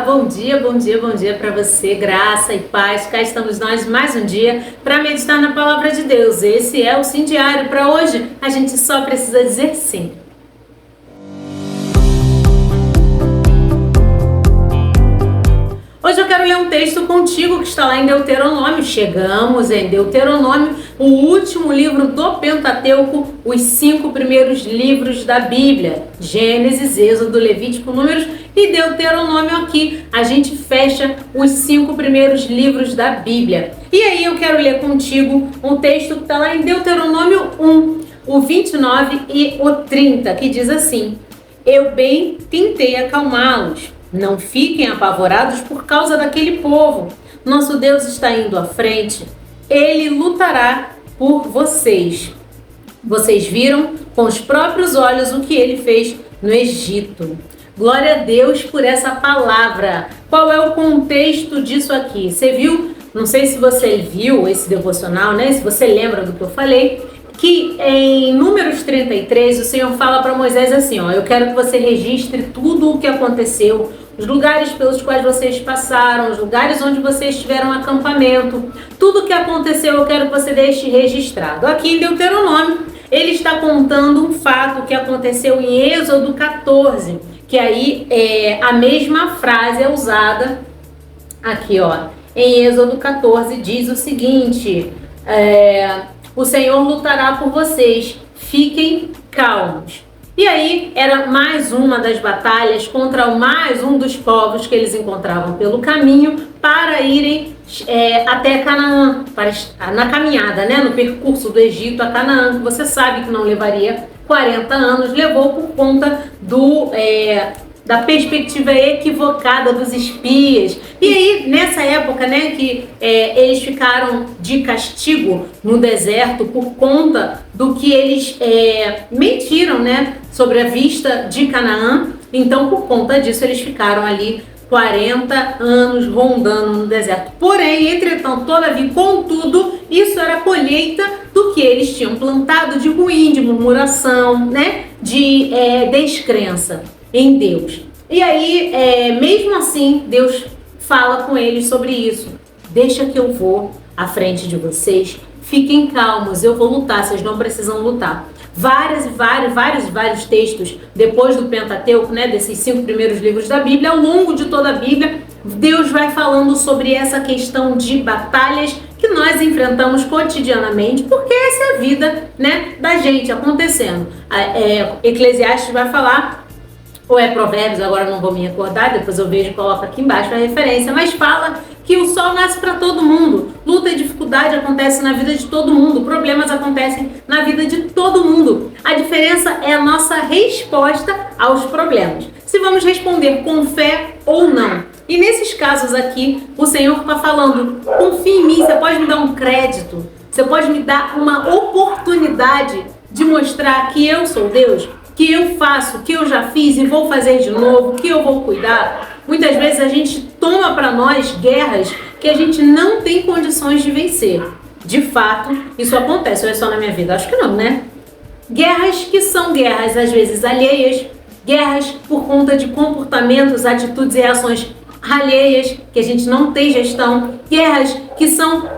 Bom dia, bom dia, bom dia para você, graça e paz. Cá estamos nós mais um dia para meditar na palavra de Deus. Esse é o Sim Diário para hoje. A gente só precisa dizer sim. Hoje eu quero ler um texto contigo que está lá em Deuteronômio. Chegamos em Deuteronômio, o último livro do Pentateuco, os 5 primeiros livros da Bíblia. Gênesis, Êxodo, Levítico, Números e Deuteronômio aqui. A gente fecha os 5 primeiros livros da Bíblia. E aí eu quero ler contigo um texto que está lá em Deuteronômio 1, o 29 e o 30, que diz assim: Eu bem tentei acalmá-los. Não fiquem apavorados por causa daquele povo. Nosso Deus está indo à frente. Ele lutará por vocês. Vocês viram com os próprios olhos o que ele fez no Egito. Glória a Deus por essa palavra. Qual é o contexto disso aqui? Você viu? Não sei se você viu esse devocional, né? Se você lembra do que eu falei, que em Números 33 o Senhor fala para Moisés assim, ó: eu quero que você registre tudo o que aconteceu, os lugares pelos quais vocês passaram, os lugares onde vocês tiveram acampamento, tudo o que aconteceu eu quero que você deixe registrado. Aqui em Deuteronômio, ele está contando um fato que aconteceu em Êxodo 14, que aí a mesma frase é usada aqui, ó. Em Êxodo 14 diz o seguinte: o Senhor lutará por vocês, fiquem calmos. E aí era mais uma das batalhas contra mais um dos povos que eles encontravam pelo caminho para irem até Canaã, na caminhada, né, no percurso do Egito a Canaã, que você sabe que não levaria 40 anos, levou por conta da perspectiva equivocada dos espias. E aí, nessa época, né, que eles ficaram de castigo no deserto por conta do que eles mentiram, né, sobre a vista de Canaã. Então, por conta disso, eles ficaram ali 40 anos rondando no deserto. Porém, entretanto, todavia, contudo, isso era a colheita do que eles tinham plantado de ruim, de murmuração, né, de descrença em Deus. E aí, mesmo assim, Deus fala com eles sobre isso. Deixa que eu vou à frente de vocês, fiquem calmos, eu vou lutar, vocês não precisam lutar. Vários textos depois do Pentateuco, né, desses 5 primeiros livros da Bíblia, ao longo de toda a Bíblia, Deus vai falando sobre essa questão de batalhas que nós enfrentamos cotidianamente, porque essa é a vida, né, da gente acontecendo. Eclesiastes vai falar, ou é Provérbios, agora não vou me recordar, depois eu vejo e coloco aqui embaixo a referência, mas fala que o sol nasce para todo mundo, luta e dificuldade acontece na vida de todo mundo, problemas acontecem na vida de todo mundo. A diferença é a nossa resposta aos problemas, se vamos responder com fé ou não. E nesses casos aqui, o Senhor está falando: confie em mim, você pode me dar um crédito, você pode me dar uma oportunidade de mostrar que eu sou Deus, que eu faço, que eu já fiz e vou fazer de novo, que eu vou cuidar. Muitas vezes a gente toma para nós guerras que a gente não tem condições de vencer. De fato, isso acontece, ou é só na minha vida? Acho que não, né? Guerras que são guerras, às vezes, alheias, guerras por conta de comportamentos, atitudes e reações alheias, que a gente não tem gestão, guerras que são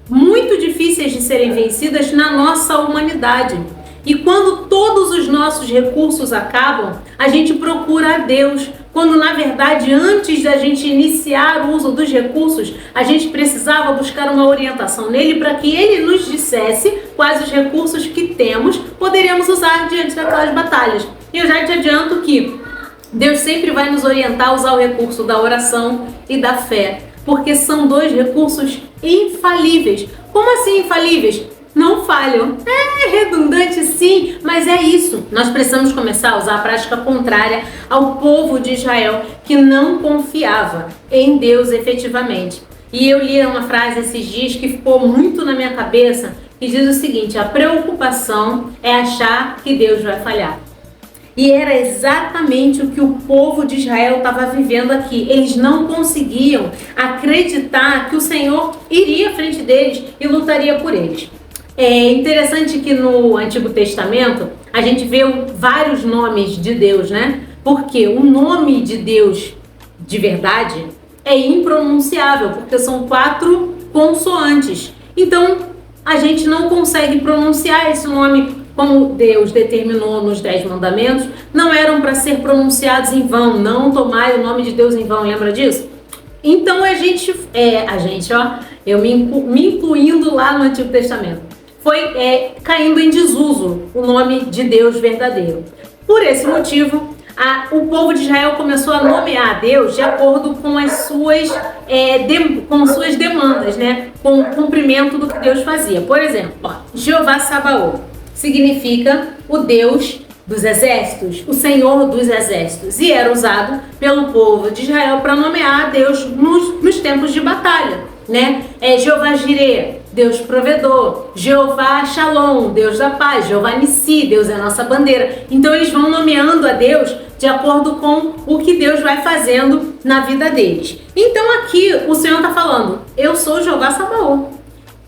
muito difíceis de serem vencidas na nossa humanidade. E quando todos os nossos recursos acabam, a gente procura a Deus, quando na verdade antes da gente iniciar o uso dos recursos, a gente precisava buscar uma orientação nele para que ele nos dissesse quais os recursos que temos poderíamos usar diante daquelas batalhas. E eu já te adianto que Deus sempre vai nos orientar a usar o recurso da oração e da fé, porque são 2 recursos infalíveis. Como assim infalíveis? Não falham. É redundante sim, mas é isso. Nós precisamos começar a usar a prática contrária ao povo de Israel, que não confiava em Deus efetivamente. E eu li uma frase esses dias que ficou muito na minha cabeça, que diz o seguinte: a preocupação é achar que Deus vai falhar. E era exatamente o que o povo de Israel estava vivendo aqui. Eles não conseguiam acreditar que o Senhor iria à frente deles e lutaria por eles. É interessante que no Antigo Testamento a gente vê vários nomes de Deus, né? Porque o nome de Deus de verdade é impronunciável, porque são 4 consoantes. Então, a gente não consegue pronunciar esse nome como Deus determinou nos 10 mandamentos. Não eram para ser pronunciados em vão. Não tomai o nome de Deus em vão. Lembra disso? Então, eu me incluindo lá no Antigo Testamento, foi caindo em desuso o nome de Deus verdadeiro. Por esse motivo, o povo de Israel começou a nomear a Deus de acordo com as suas demandas, né? Com o cumprimento do que Deus fazia. Por exemplo, Jeová Sabaoth significa o Deus dos exércitos, o Senhor dos exércitos, e era usado pelo povo de Israel para nomear a Deus nos tempos de batalha, né? Jeová Jireh, Deus provedor, Jeová Shalom, Deus da paz, Jeová Nissi, Deus é a nossa bandeira. Então eles vão nomeando a Deus de acordo com o que Deus vai fazendo na vida deles. Então aqui o Senhor está falando, eu sou Jeová Sabaoth,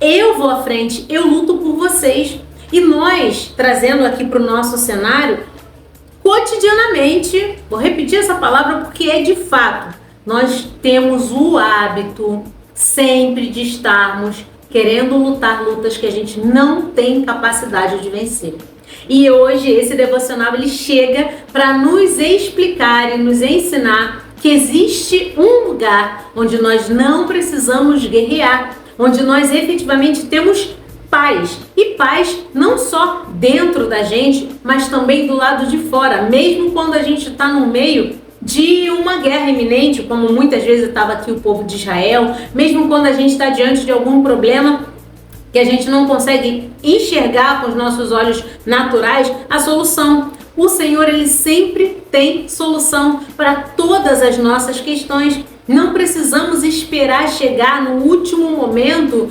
eu vou à frente, eu luto por vocês. E nós, trazendo aqui para o nosso cenário, cotidianamente, vou repetir essa palavra porque é de fato, nós temos o hábito sempre de estarmos querendo lutar lutas que a gente não tem capacidade de vencer. E hoje esse devocional ele chega para nos explicar e nos ensinar que existe um lugar onde nós não precisamos guerrear, onde nós efetivamente temos paz. E paz não só dentro da gente, mas também do lado de fora. Mesmo quando a gente está no meio de uma guerra iminente, como muitas vezes estava aqui o povo de Israel, mesmo quando a gente está diante de algum problema que a gente não consegue enxergar com os nossos olhos naturais, a solução. O Senhor, ele sempre tem solução para todas as nossas questões. Não precisamos esperar chegar no último momento,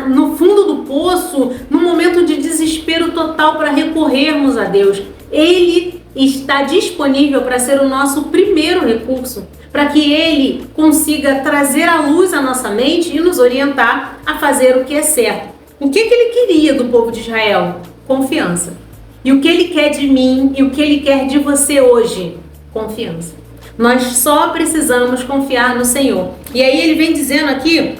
no fundo do poço, no momento de desespero total para recorrermos a Deus. Ele está disponível para ser o nosso primeiro recurso, para que Ele consiga trazer à luz a nossa mente e nos orientar a fazer o que é certo. O que Ele queria do povo de Israel? Confiança. E o que Ele quer de mim e o que Ele quer de você hoje? Confiança. Nós só precisamos confiar no Senhor. E aí ele vem dizendo aqui,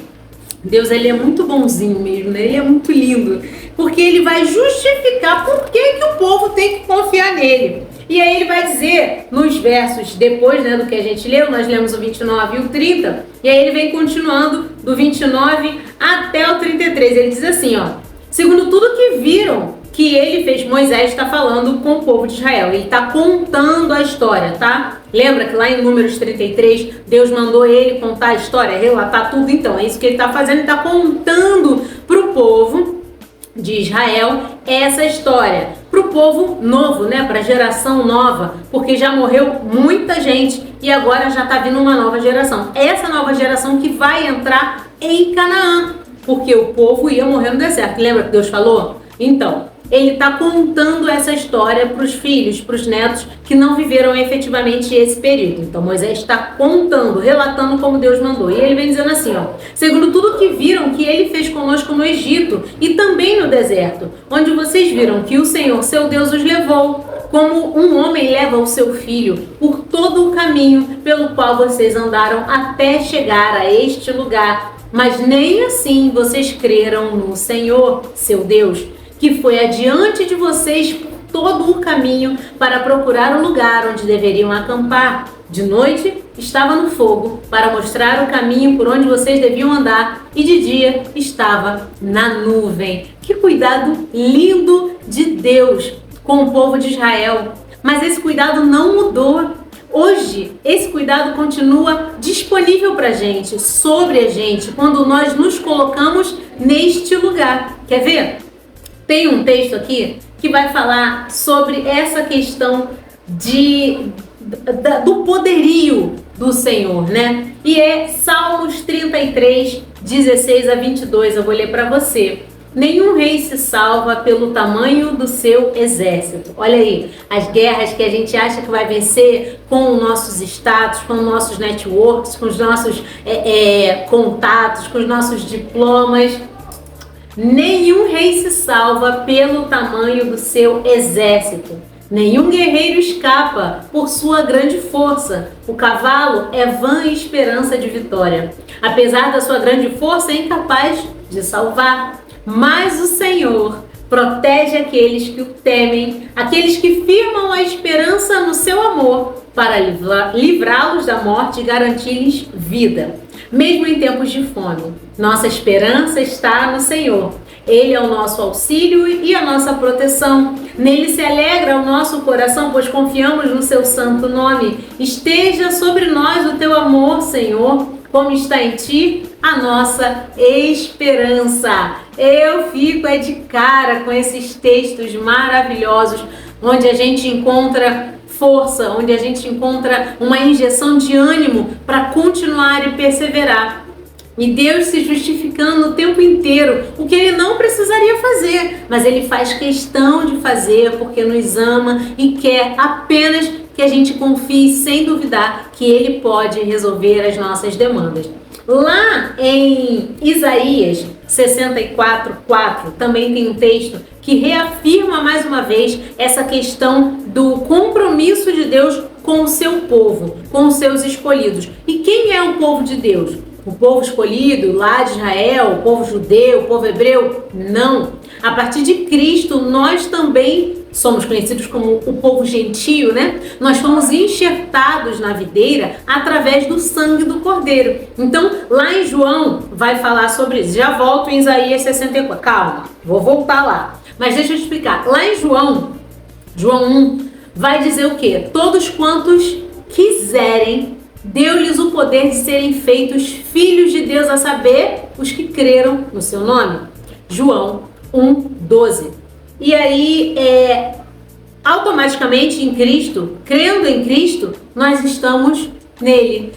Deus ele é muito bonzinho mesmo, né? Ele é muito lindo, porque ele vai justificar por que o povo tem que confiar nele. E aí ele vai dizer nos versos depois, né, do que a gente leu, nós lemos o 29 e o 30, e aí ele vem continuando do 29 até o 33. Ele diz assim, segundo tudo que viram que ele fez, Moisés está falando com o povo de Israel, ele está contando a história, tá? Lembra que lá em Números 33, Deus mandou ele contar a história, relatar tudo? Então, é isso que ele está fazendo, ele está contando para o povo de Israel essa história, para o povo novo, né? Para a geração nova, porque já morreu muita gente e agora já está vindo uma nova geração. Essa nova geração que vai entrar em Canaã, porque o povo ia morrer no deserto. Lembra que Deus falou? Então, ele está contando essa história para os filhos, para os netos que não viveram efetivamente esse período. Então Moisés está contando, relatando como Deus mandou. E ele vem dizendo assim, segundo tudo que viram que ele fez conosco no Egito e também no deserto, onde vocês viram que o Senhor, seu Deus, os levou, como um homem leva o seu filho, por todo o caminho pelo qual vocês andaram até chegar a este lugar. Mas nem assim vocês creram no Senhor, seu Deus, que foi adiante de vocês por todo o caminho para procurar o lugar onde deveriam acampar. De noite estava no fogo para mostrar o caminho por onde vocês deviam andar e de dia estava na nuvem. Que cuidado lindo de Deus com o povo de Israel. Mas esse cuidado não mudou. Hoje, esse cuidado continua disponível para a gente, sobre a gente, quando nós nos colocamos neste lugar. Quer ver? Tem um texto aqui que vai falar sobre essa questão do poderio do Senhor, né? E é Salmos 33, 16 a 22. Eu vou ler para você. Nenhum rei se salva pelo tamanho do seu exército. Olha aí, as guerras que a gente acha que vai vencer com os nossos status, com os nossos networks, com os nossos contatos, com os nossos diplomas. Nenhum rei se salva pelo tamanho do seu exército. Nenhum guerreiro escapa por sua grande força. O cavalo é vã esperança de vitória. Apesar da sua grande força, é incapaz de salvar. Mas o Senhor protege aqueles que o temem, aqueles que firmam a esperança no seu amor, para livrá-los da morte e garantir-lhes vida, mesmo em tempos de fome. Nossa esperança está no Senhor. Ele é o nosso auxílio e a nossa proteção. Nele se alegra o nosso coração, pois confiamos no seu santo nome. Esteja sobre nós o teu amor, Senhor, como está em ti a nossa esperança. Eu fico de cara com esses textos maravilhosos, onde a gente encontra força, onde a gente encontra uma injeção de ânimo para continuar e perseverar. E Deus se justificando o tempo inteiro, o que Ele não precisaria fazer, mas Ele faz questão de fazer porque nos ama e quer apenas que a gente confie sem duvidar que Ele pode resolver as nossas demandas. Lá em Isaías 64:4 também tem um texto que reafirma mais uma vez essa questão do compromisso de Deus com o seu povo, com os seus escolhidos. E quem é o povo de Deus? O povo escolhido lá de Israel, o povo judeu, o povo hebreu? Não. A partir de Cristo, nós também somos conhecidos como o povo gentio, né? Nós fomos enxertados na videira através do sangue do Cordeiro. Então, lá em João, vai falar sobre isso. Já volto em Isaías 64. Calma, vou voltar lá. Mas deixa eu explicar. Lá em João 1, vai dizer o quê? Todos quantos quiserem, deu-lhes o poder de serem feitos filhos de Deus, a saber, os que creram no seu nome. João 1:12. E aí, automaticamente em Cristo, crendo em Cristo, nós estamos nele.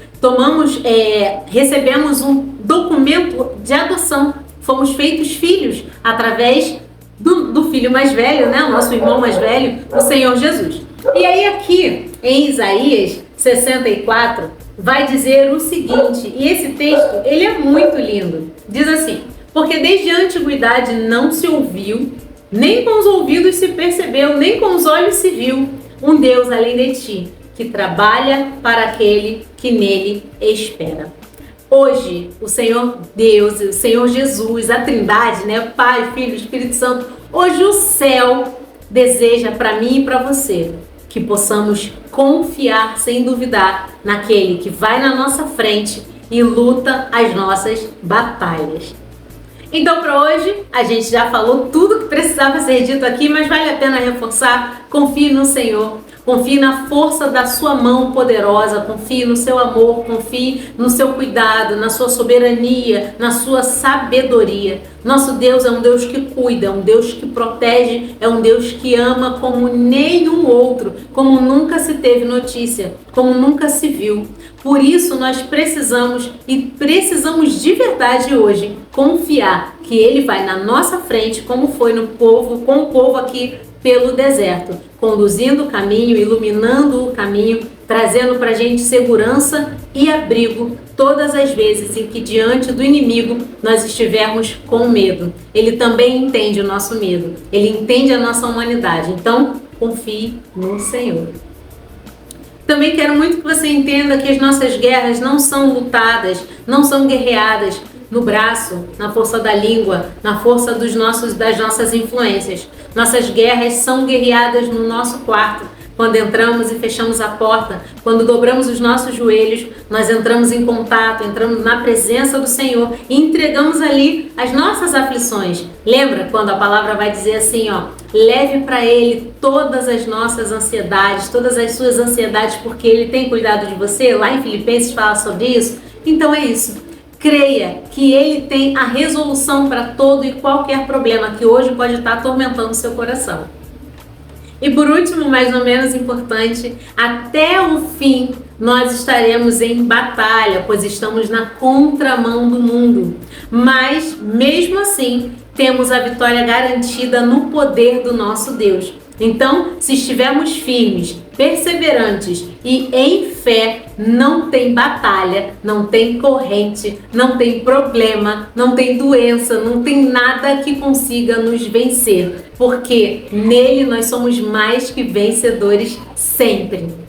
Recebemos um documento de adoção. Fomos feitos filhos através do filho mais velho, né? O nosso irmão mais velho, o Senhor Jesus. E aí aqui, em Isaías 64, vai dizer o seguinte, e esse texto, ele é muito lindo. Diz assim: porque desde a antiguidade não se ouviu, nem com os ouvidos se percebeu, nem com os olhos se viu, um Deus além de ti, que trabalha para aquele que nele espera. Hoje, o Senhor Deus, o Senhor Jesus, a Trindade, né? Pai, Filho, Espírito Santo, hoje o céu deseja para mim e para você que possamos confiar sem duvidar naquele que vai na nossa frente e luta as nossas batalhas. Então, para hoje, a gente já falou tudo que precisava ser dito aqui, mas vale a pena reforçar: confie no Senhor, confie na força da sua mão poderosa, confie no seu amor, confie no seu cuidado, na sua soberania, na sua sabedoria. Nosso Deus é um Deus que cuida, é um Deus que protege, é um Deus que ama como nenhum outro, como nunca se teve notícia, como nunca se viu. Por isso nós precisamos de verdade hoje confiar que Ele vai na nossa frente, como foi com o povo aqui pelo deserto, conduzindo o caminho, iluminando o caminho, trazendo para a gente segurança e abrigo todas as vezes em que diante do inimigo nós estivermos com medo. Ele também entende o nosso medo, Ele entende a nossa humanidade. Então, confie no Senhor. Também quero muito que você entenda que as nossas guerras não são lutadas, não são guerreadas no braço, na força da língua, na força das nossas influências. Nossas guerras são guerreadas no nosso quarto. Quando entramos e fechamos a porta, quando dobramos os nossos joelhos, nós entramos em contato, entramos na presença do Senhor e entregamos ali as nossas aflições. Lembra quando a palavra vai dizer assim, leve para Ele todas as nossas ansiedades, todas as suas ansiedades, porque Ele tem cuidado de você? Lá em Filipenses fala sobre isso. Então é isso. Creia que Ele tem a resolução para todo e qualquer problema que hoje pode estar atormentando o seu coração. E por último, mais ou menos importante, até o fim nós estaremos em batalha, pois estamos na contramão do mundo. Mas, mesmo assim, temos a vitória garantida no poder do nosso Deus. Então, se estivermos firmes, perseverantes e em fé, não tem batalha, não tem corrente, não tem problema, não tem doença, não tem nada que consiga nos vencer, porque nele nós somos mais que vencedores sempre.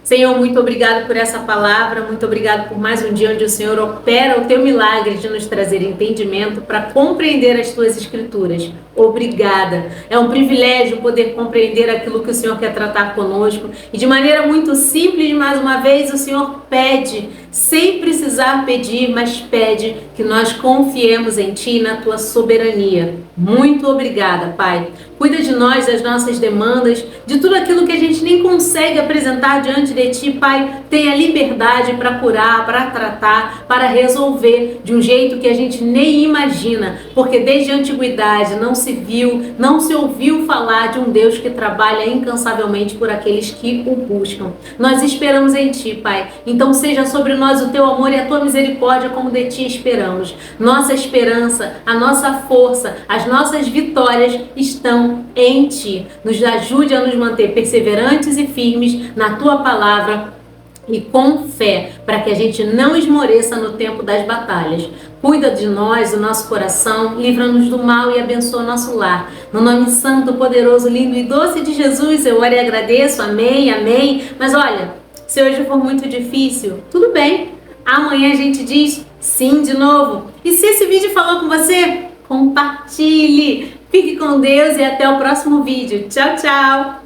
Senhor, muito obrigado por essa palavra, muito obrigado por mais um dia onde o Senhor opera o teu milagre de nos trazer entendimento para compreender as tuas escrituras. Obrigada. É um privilégio poder compreender aquilo que o Senhor quer tratar conosco e de maneira muito simples, mais uma vez, o Senhor pede, sem precisar pedir, mas pede que nós confiemos em Ti e na Tua soberania. Muito obrigada, Pai. Cuida de nós, das nossas demandas, de tudo aquilo que a gente nem consegue apresentar diante de Ti, Pai. Tenha liberdade para curar, para tratar, para resolver de um jeito que a gente nem imagina, porque desde a antiguidade não se ouviu falar de um Deus que trabalha incansavelmente por aqueles que o buscam. Nós esperamos em Ti, Pai. Então seja sobre nós o Teu amor e a Tua misericórdia como de Ti esperamos. Nossa esperança, a nossa força, as nossas vitórias estão em Ti. Nos ajude a nos manter perseverantes e firmes na Tua palavra e com fé, para que a gente não esmoreça no tempo das batalhas. Cuida de nós, do nosso coração, livra-nos do mal e abençoa nosso lar. No nome santo, poderoso, lindo e doce de Jesus, eu oro e agradeço. Amém, amém. Mas olha, se hoje for muito difícil, tudo bem. Amanhã a gente diz sim de novo. E se esse vídeo falou com você, compartilhe. Fique com Deus e até o próximo vídeo. Tchau, tchau.